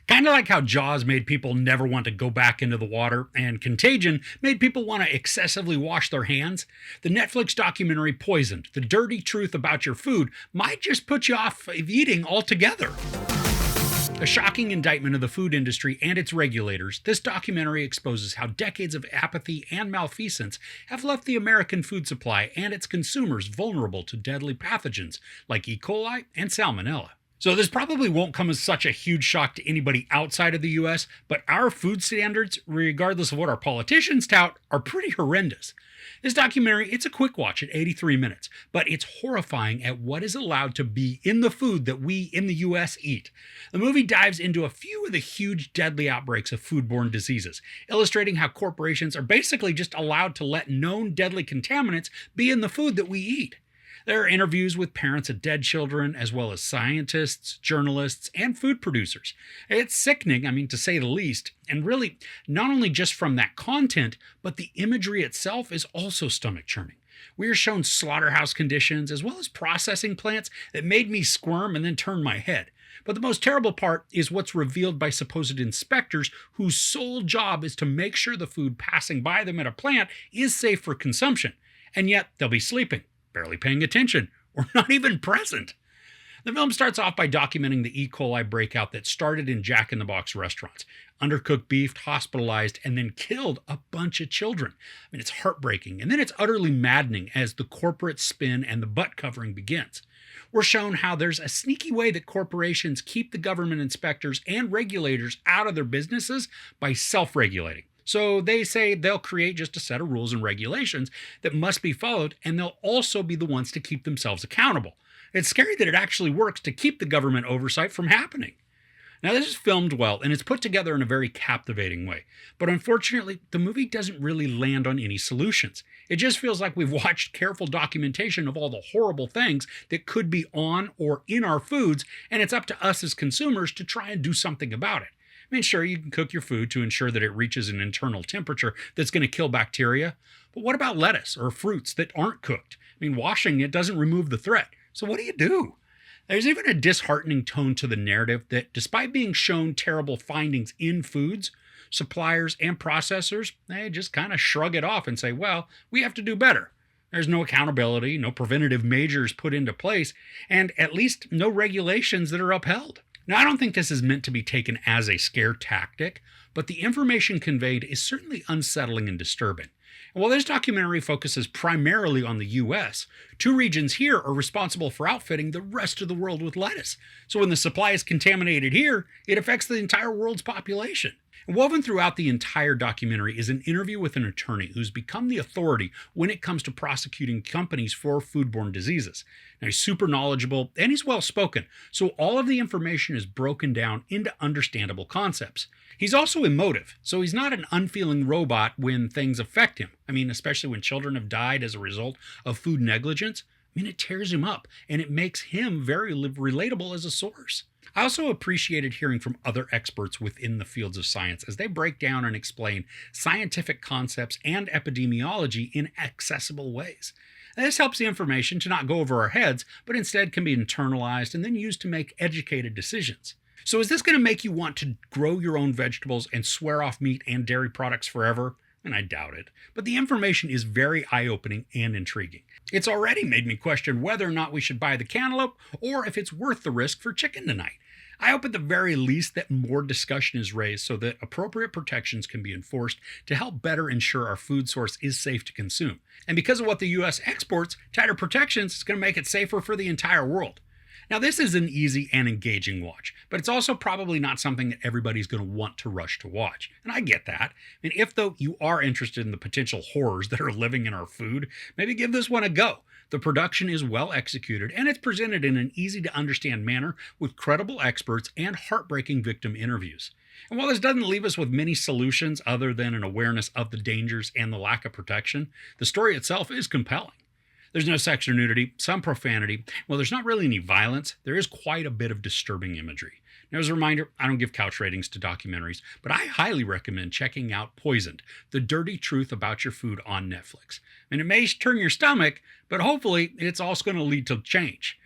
Kind of like how Jaws made people never want to go back into the water, and Contagion made people want to excessively wash their hands, the Netflix documentary Poisoned, The Dirty Truth About Your Food, might just put you off of eating altogether. A shocking indictment of the food industry and its regulators, this documentary exposes how decades of apathy and malfeasance have left the American food supply and its consumers vulnerable to deadly pathogens like E. coli and salmonella. So this probably won't come as such a huge shock to anybody outside of the US, but our food standards, regardless of what our politicians tout, are pretty horrendous. This documentary, it's a quick watch at 83 minutes, but it's horrifying at what is allowed to be in the food that we in the US eat. The movie dives into a few of the huge deadly outbreaks of foodborne diseases, illustrating how corporations are basically just allowed to let known deadly contaminants be in the food that we eat. There are interviews with parents of dead children, as well as scientists, journalists, and food producers. It's sickening, to say the least, and really, not only just from that content, but the imagery itself is also stomach-churning. We are shown slaughterhouse conditions, as well as processing plants that made me squirm and then turn my head. But the most terrible part is what's revealed by supposed inspectors whose sole job is to make sure the food passing by them at a plant is safe for consumption. And yet, they'll be sleeping, barely paying attention, or not even present. The film starts off by documenting the E. coli breakout that started in Jack in the Box restaurants. Undercooked beef, hospitalized, and then killed a bunch of children. It's heartbreaking, and then it's utterly maddening as the corporate spin and the butt covering begins. We're shown how there's a sneaky way that corporations keep the government inspectors and regulators out of their businesses by self-regulating. So they say they'll create just a set of rules and regulations that must be followed, and they'll also be the ones to keep themselves accountable. It's scary that it actually works to keep the government oversight from happening. Now, this is filmed well, and it's put together in a very captivating way. But unfortunately, the movie doesn't really land on any solutions. It just feels like we've watched careful documentation of all the horrible things that could be on or in our foods, and it's up to us as consumers to try and do something about it. Sure, you can cook your food to ensure that it reaches an internal temperature that's going to kill bacteria. But what about lettuce or fruits that aren't cooked? Washing it doesn't remove the threat. So what do? There's even a disheartening tone to the narrative that despite being shown terrible findings in foods, suppliers and processors, they just kind of shrug it off and say, well, we have to do better. There's no accountability, no preventative measures put into place, and at least no regulations that are upheld. Now, I don't think this is meant to be taken as a scare tactic, but the information conveyed is certainly unsettling and disturbing. And while this documentary focuses primarily on the US, two regions here are responsible for outfitting the rest of the world with lettuce. So when the supply is contaminated here, it affects the entire world's population. And woven throughout the entire documentary is an interview with an attorney who's become the authority when it comes to prosecuting companies for foodborne diseases. Now, he's super knowledgeable and he's well-spoken, so all of the information is broken down into understandable concepts. He's also emotive, so he's not an unfeeling robot when things affect him. Especially when children have died as a result of food negligence. It tears him up, and it makes him very relatable as a source. I also appreciated hearing from other experts within the fields of science as they break down and explain scientific concepts and epidemiology in accessible ways. And this helps the information to not go over our heads, but instead can be internalized and then used to make educated decisions. So is this going to make you want to grow your own vegetables and swear off meat and dairy products forever? And I doubt it. But the information is very eye-opening and intriguing. It's already made me question whether or not we should buy the cantaloupe or if it's worth the risk for chicken tonight. I hope at the very least that more discussion is raised so that appropriate protections can be enforced to help better ensure our food source is safe to consume. And because of what the US exports, tighter protections is going to make it safer for the entire world. Now, this is an easy and engaging watch, but it's also probably not something that everybody's going to want to rush to watch. And I get that. And if, though, you are interested in the potential horrors that are living in our food, maybe give this one a go. The production is well executed, and it's presented in an easy-to-understand manner with credible experts and heartbreaking victim interviews. And while this doesn't leave us with many solutions other than an awareness of the dangers and the lack of protection, the story itself is compelling. There's no sex or nudity, some profanity. Well, there's not really any violence. There is quite a bit of disturbing imagery. Now, as a reminder, I don't give couch ratings to documentaries, but I highly recommend checking out Poisoned, The Dirty Truth About Your Food on Netflix. And it may turn your stomach, but hopefully it's also going to lead to change.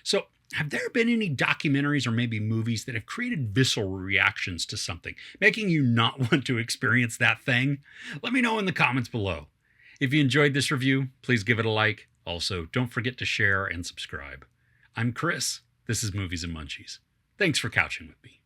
So Have there been any documentaries or maybe movies that have created visceral reactions to something, making you not want to experience that thing? Let me know in the comments below. If you enjoyed this review, please give it a like. Also, don't forget to share and subscribe. I'm Chris. This is Movies and Munchies. Thanks for couching with me.